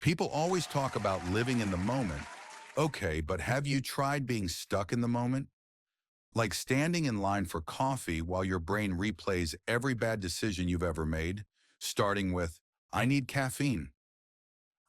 People always talk about living in the moment. Okay, but have you tried being stuck in the moment? Like standing in line for coffee while your brain replays every bad decision you've ever made, starting with, I need caffeine.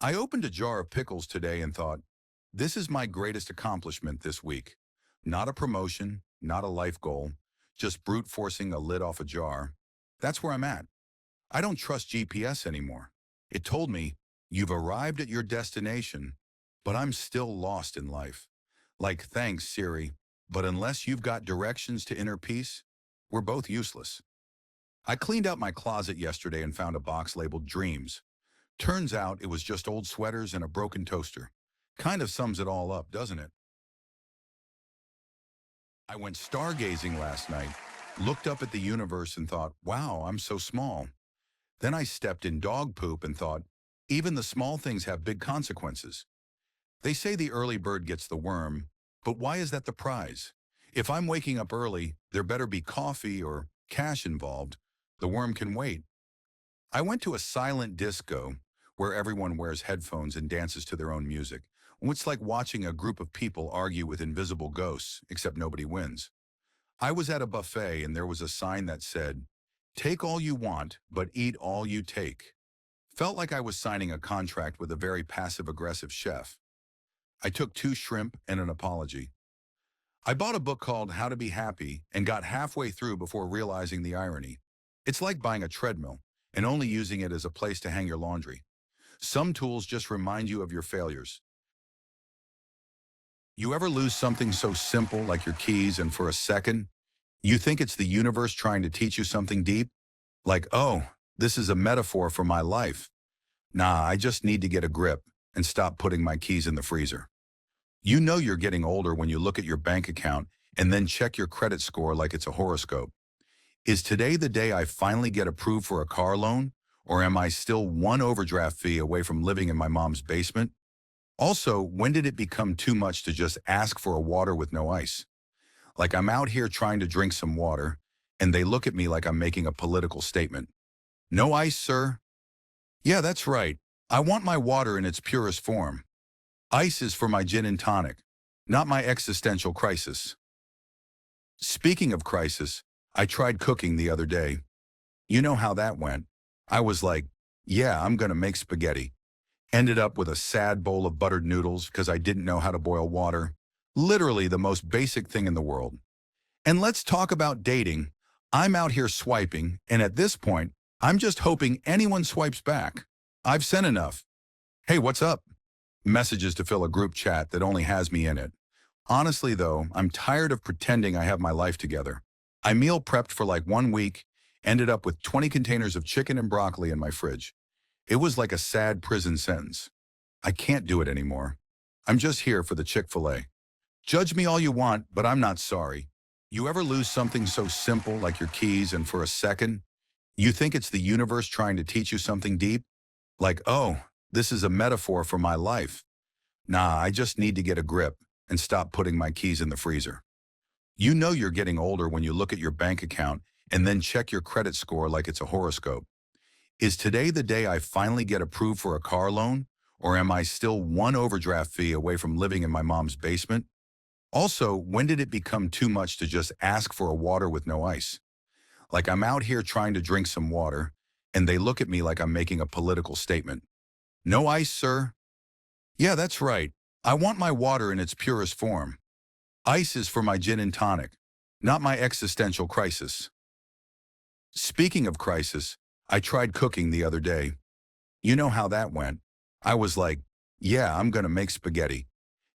I opened a jar of pickles today and thought, this is my greatest accomplishment this week. Not a promotion, not a life goal, just brute forcing a lid off a jar. That's where I'm at. I don't trust GPS anymore. It told me, you've arrived at your destination, but I'm still lost in life. Like, thanks, Siri, but unless you've got directions to inner peace, we're both useless. I cleaned out my closet yesterday and found a box labeled Dreams. Turns out it was just old sweaters and a broken toaster. Kind of sums it all up, doesn't it? I went stargazing last night, looked up at the universe and thought, wow, I'm so small. Then I stepped in dog poop and thought, even the small things have big consequences. They say the early bird gets the worm, but why is that the prize? If I'm waking up early, there better be coffee or cash involved. The worm can wait. I went to a silent disco where everyone wears headphones and dances to their own music. It's like watching a group of people argue with invisible ghosts, except nobody wins. I was at a buffet and there was a sign that said, take all you want, but eat all you take. Felt like I was signing a contract with a very passive-aggressive chef. I took two shrimp and an apology. I bought a book called How to Be Happy and got halfway through before realizing the irony. It's like buying a treadmill and only using it as a place to hang your laundry. Some tools just remind you of your failures. You ever lose something so simple like your keys and for a second, you think it's the universe trying to teach you something deep? Like, oh, this is a metaphor for my life. Nah, I just need to get a grip and stop putting my keys in the freezer. You know you're getting older when you look at your bank account and then check your credit score like it's a horoscope. Is today the day I finally get approved for a car loan? Or am I still one overdraft fee away from living in my mom's basement? Also, when did it become too much to just ask for a water with no ice? Like I'm out here trying to drink some water, and they look at me like I'm making a political statement. No ice, sir? Yeah, that's right. I want my water in its purest form. Ice is for my gin and tonic, not my existential crisis. Speaking of crisis, I tried cooking the other day. You know how that went. I was like, yeah, I'm gonna make spaghetti. Ended up with a sad bowl of buttered noodles because I didn't know how to boil water. Literally the most basic thing in the world. And let's talk about dating. I'm out here swiping, and at this point, I'm just hoping anyone swipes back. I've sent enough. Hey, what's up? Messages to fill a group chat that only has me in it. Honestly, though, I'm tired of pretending I have my life together. I meal prepped for like 1 week, ended up with 20 containers of chicken and broccoli in my fridge. It was like a sad prison sentence. I can't do it anymore. I'm just here for the Chick-fil-A. Judge me all you want, but I'm not sorry. You ever lose something so simple like your keys and for a second, you think it's the universe trying to teach you something deep? Like, oh, this is a metaphor for my life. Nah, I just need to get a grip and stop putting my keys in the freezer. You know you're getting older when you look at your bank account and then check your credit score like it's a horoscope. Is today the day I finally get approved for a car loan? Or am I still one overdraft fee away from living in my mom's basement? Also, when did it become too much to just ask for a water with no ice? Like I'm out here trying to drink some water, and they look at me like I'm making a political statement. No ice, sir? Yeah, that's right. I want my water in its purest form. Ice is for my gin and tonic, not my existential crisis. Speaking of crisis, I tried cooking the other day. You know how that went. I was like, yeah, I'm gonna make spaghetti.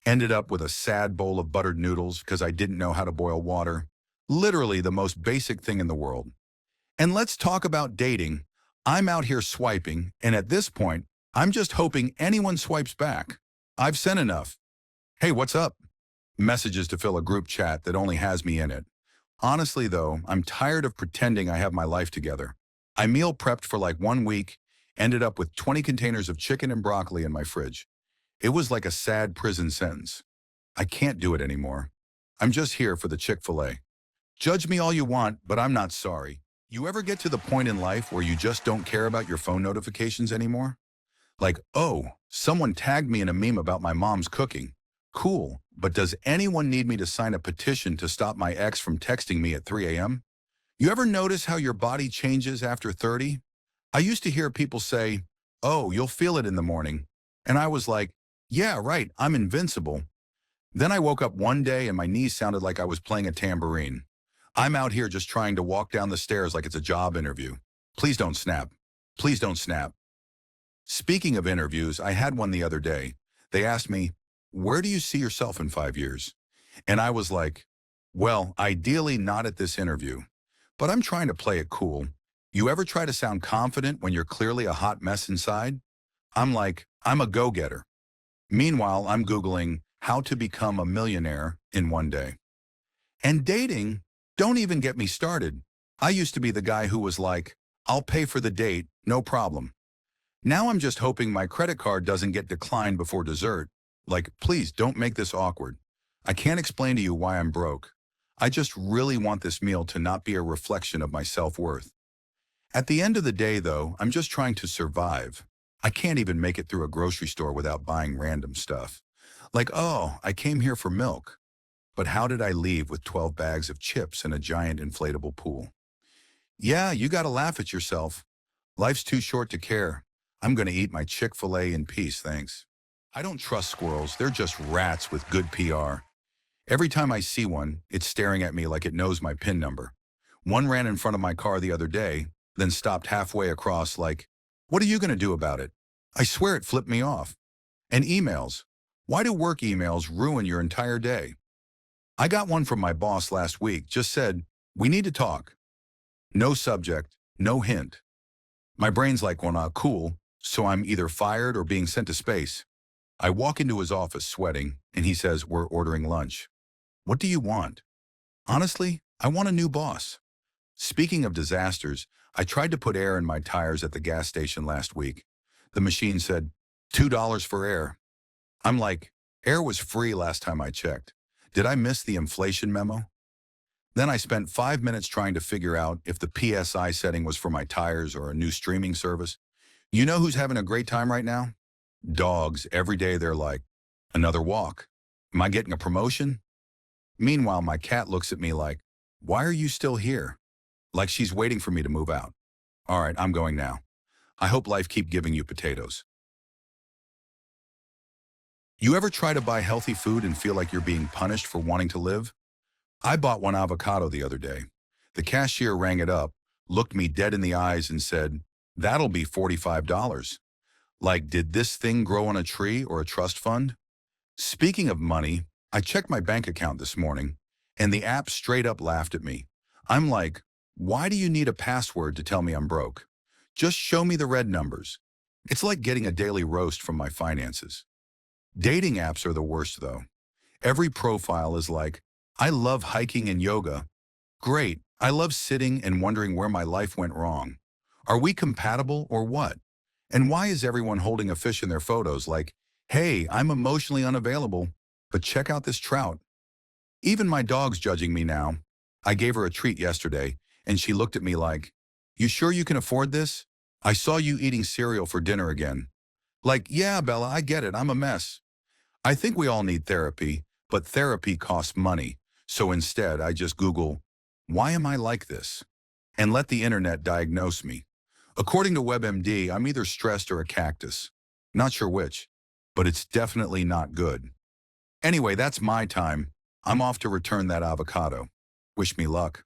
Ended up with a sad bowl of buttered noodles because I didn't know how to boil water. Literally the most basic thing in the world. And let's talk about dating. I'm out here swiping, and at this point, I'm just hoping anyone swipes back. I've sent enough. Hey, what's up? Messages to fill a group chat that only has me in it. Honestly, though, I'm tired of pretending I have my life together. I meal prepped for like 1 week, ended up with 20 containers of chicken and broccoli in my fridge. It was like a sad prison sentence. I can't do it anymore. I'm just here for the Chick-fil-A. Judge me all you want, but I'm not sorry. You ever get to the point in life where you just don't care about your phone notifications anymore? Like, oh, someone tagged me in a meme about my mom's cooking. Cool, but does anyone need me to sign a petition to stop my ex from texting me at 3 a.m.? You ever notice how your body changes after 30? I used to hear people say, oh, you'll feel it in the morning. And I was like, yeah, right, I'm invincible. Then I woke up one day and my knees sounded like I was playing a tambourine. I'm out here just trying to walk down the stairs like it's a job interview. Please don't snap. Please don't snap. Speaking of interviews, I had one the other day. They asked me, where do you see yourself in 5 years? And I was like, well, ideally not at this interview, but I'm trying to play it cool. You ever try to sound confident when you're clearly a hot mess inside? I'm like, I'm a go-getter. Meanwhile, I'm Googling how to become a millionaire in one day. And dating, don't even get me started. I used to be the guy who was like, I'll pay for the date, no problem. Now I'm just hoping my credit card doesn't get declined before dessert. Like, please don't make this awkward. I can't explain to you why I'm broke. I just really want this meal to not be a reflection of my self-worth. At the end of the day, though, I'm just trying to survive. I can't even make it through a grocery store without buying random stuff. Like, oh, I came here for milk. But how did I leave with 12 bags of chips and a giant inflatable pool? Yeah, you gotta laugh at yourself. Life's too short to care. I'm gonna eat my Chick-fil-A in peace, thanks. I don't trust squirrels, they're just rats with good PR. Every time I see one, it's staring at me like it knows my PIN number. One ran in front of my car the other day, then stopped halfway across like, what are you gonna do about it? I swear it flipped me off. And emails. Why do work emails ruin your entire day? I got one from my boss last week, just said, we need to talk. No subject, no hint. My brain's like, well, not cool, so I'm either fired or being sent to space. I walk into his office sweating, and he says, we're ordering lunch. What do you want? Honestly, I want a new boss. Speaking of disasters, I tried to put air in my tires at the gas station last week. The machine said, $2 for air. I'm like, air was free last time I checked. Did I miss the inflation memo? Then I spent 5 minutes trying to figure out if the PSI setting was for my tires or a new streaming service. You know who's having a great time right now? Dogs. Every day they're like, another walk. Am I getting a promotion? Meanwhile, my cat looks at me like, why are you still here? Like she's waiting for me to move out. All right, I'm going now. I hope life keep giving you potatoes. You ever try to buy healthy food and feel like you're being punished for wanting to live? I bought one avocado the other day. The cashier rang it up, looked me dead in the eyes and said, that'll be $45. Like, did this thing grow on a tree or a trust fund? Speaking of money, I checked my bank account this morning, and the app straight up laughed at me. I'm like, why do you need a password to tell me I'm broke? Just show me the red numbers. It's like getting a daily roast from my finances. Dating apps are the worst, though. Every profile is like, I love hiking and yoga. Great. I love sitting and wondering where my life went wrong. Are we compatible or what? And why is everyone holding a fish in their photos like, hey, I'm emotionally unavailable, but check out this trout. Even my dog's judging me now. I gave her a treat yesterday, and she looked at me like, you sure you can afford this? I saw you eating cereal for dinner again. Like, yeah, Bella, I get it. I'm a mess. I think we all need therapy, but therapy costs money. So instead, I just Google, why am I like this? And let the internet diagnose me. According to WebMD, I'm either stressed or a cactus. Not sure which, but it's definitely not good. Anyway, that's my time. I'm off to return that avocado. Wish me luck.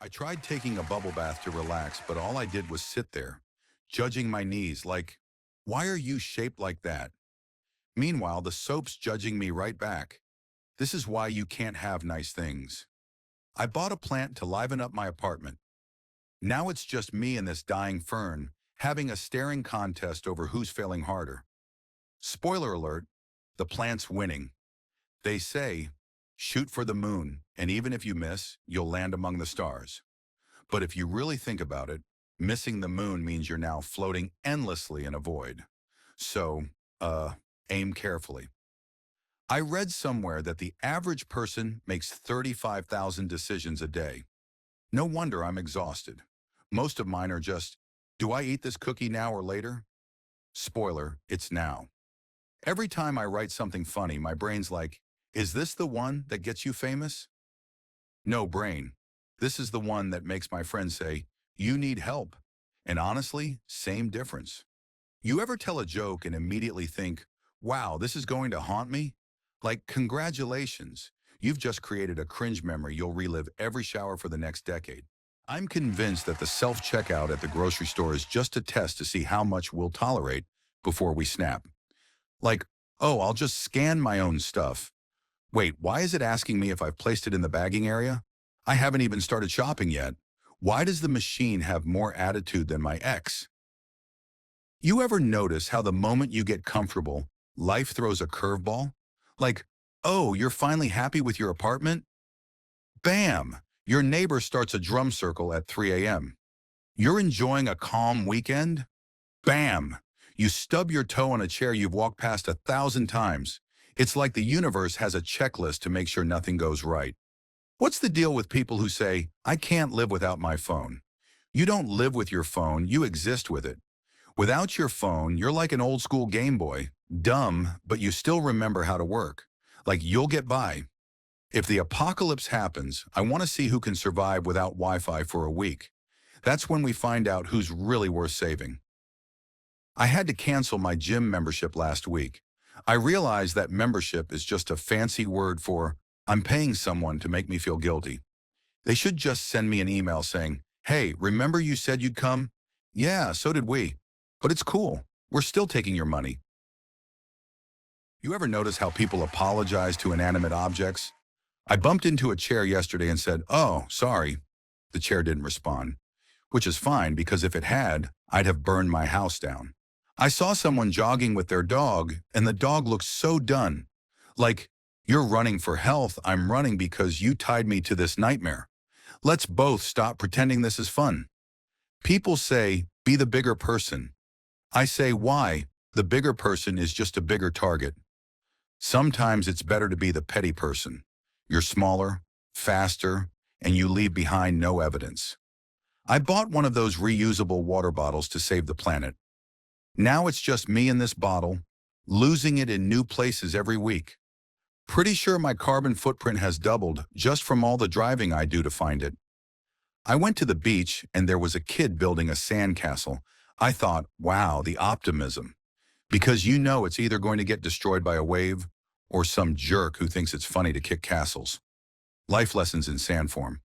I tried taking a bubble bath to relax, but all I did was sit there, judging my knees like, why are you shaped like that? Meanwhile, the soap's judging me right back. This is why you can't have nice things. I bought a plant to liven up my apartment. Now it's just me and this dying fern, having a staring contest over who's failing harder. Spoiler alert, the plant's winning. They say, shoot for the moon, and even if you miss, you'll land among the stars. But if you really think about it, missing the moon means you're now floating endlessly in a void. So, aim carefully. I read somewhere that the average person makes 35,000 decisions a day. No wonder I'm exhausted. Most of mine are just, do I eat this cookie now or later? Spoiler, it's now. Every time I write something funny, my brain's like, is this the one that gets you famous? No, brain. This is the one that makes my friends say, you need help. And honestly, same difference. You ever tell a joke and immediately think, wow, this is going to haunt me? Like, congratulations. You've just created a cringe memory you'll relive every shower for the next decade. I'm convinced that the self-checkout at the grocery store is just a test to see how much we'll tolerate before we snap. Like, oh, I'll just scan my own stuff. Wait, why is it asking me if I've placed it in the bagging area? I haven't even started shopping yet. Why does the machine have more attitude than my ex? You ever notice how the moment you get comfortable, life throws a curveball? Like, oh, you're finally happy with your apartment? Bam! Your neighbor starts a drum circle at 3 a.m. You're enjoying a calm weekend? Bam! You stub your toe on a chair you've walked past 1,000 times. It's like the universe has a checklist to make sure nothing goes right. What's the deal with people who say, I can't live without my phone? You don't live with your phone, you exist with it. Without your phone, you're like an old school Game Boy. Dumb, but you still remember how to work. Like you'll get by. If the apocalypse happens, I want to see who can survive without Wi-Fi for a week. That's when we find out who's really worth saving. I had to cancel my gym membership last week. I realized that membership is just a fancy word for I'm paying someone to make me feel guilty. They should just send me an email saying, hey, remember you said you'd come? Yeah, so did we. But it's cool. We're still taking your money. You ever notice how people apologize to inanimate objects? I bumped into a chair yesterday and said, oh, sorry. The chair didn't respond, which is fine because if it had, I'd have burned my house down. I saw someone jogging with their dog, and the dog looked so done. Like, you're running for health, I'm running because you tied me to this nightmare. Let's both stop pretending this is fun. People say, be the bigger person. I say, why? The bigger person is just a bigger target. Sometimes it's better to be the petty person. You're smaller, faster, and you leave behind no evidence. I bought one of those reusable water bottles to save the planet. Now it's just me in this bottle, losing it in new places every week. Pretty sure my carbon footprint has doubled just from all the driving I do to find it. I went to the beach and there was a kid building a sandcastle. I thought, wow, the optimism. Because you know it's either going to get destroyed by a wave or some jerk who thinks it's funny to kick castles. Life lessons in sand form.